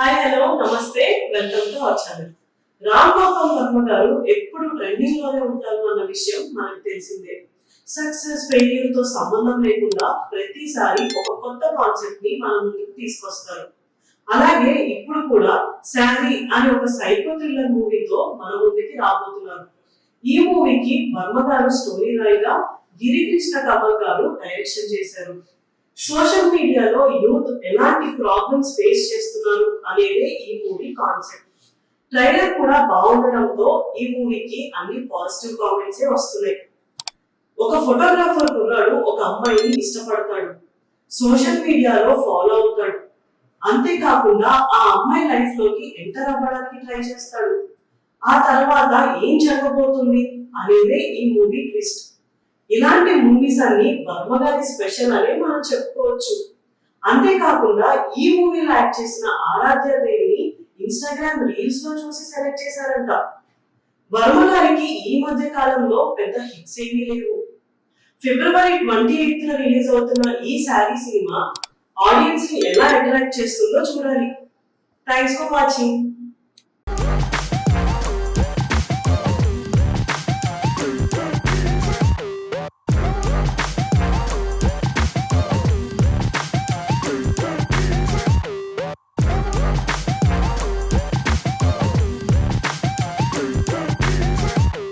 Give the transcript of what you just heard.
Hi hello నమస్తే welcome to our channel. Ram Gopal Varma గారు ఎప్పుడు ట్రెండింగ్ లోనే ఉంటారు అన్న విషయం మనకు తెలిసిందే. సక్సెస్ ఫెయిల్యూర్ తో సంబంధం లేకుండా ప్రతిసారి ఒక కొత్త కాన్సెప్ట్ ని మన ముందుకు తీసుకొస్తారు. అలాగే ఇప్పుడు కూడా శారీ అనే ఒక సైకో థ్రిల్లర్ మూవీతో మన ముందుకి రాబోతున్నారు. ఈ మూవీకి వర్మ గారు స్టోరీ రాయిగా, గిరికృష్ణ కమల్ గారు డైరెక్షన్ చేశారు. సోషల్ మీడియాలో యూత్ ఎలాంటి ప్రాబ్లమ్స్ ఫేస్ చేస్తున్నారు అనేది ఈ మూవీ కాన్సెప్ట్. ట్రైలర్ కూడా బాగుండడంతో ఈ మూవీకి అన్ని పాజిటివ్ కామెంట్స్ వస్తున్నాయి. ఒక ఫోటోగ్రాఫర్ కుర్రాడు ఒక అమ్మాయిని ఇష్టపడతాడు, సోషల్ మీడియాలో ఫాలో అవుతాడు. అంతేకాకుండా ఆ అమ్మాయి లైఫ్ లోకి ఎంటర్ అవ్వడానికి ట్రై చేస్తాడు. ఆ తర్వాత ఏం జరగబోతుంది అనేదే ఈ మూవీ ట్విస్ట్. ఇలాంటి మూవీస్ అన్ని వర్మ గారి స్పెషల్ అనే మనం చెప్పుకోవచ్చు. అంతేకాకుండా ఈ మూవీలో యాక్ట్ చేసిన ఆరాధ్య దేవిని ఇన్స్టాగ్రామ్ రీల్స్ లో చూసి సెలెక్ట్ చేశారంట. వర్మ గారికి ఈ మధ్య కాలంలో పెద్ద హిట్స్ ఏమీ లేవు. ఫిబ్రవరి 28న రిలీజ్ అవుతున్న ఈ శారీ సినిమా ఆడియన్స్ ని ఎలా అట్రాక్ట్ చేస్తుందో చూడాలి. Thanks for watching.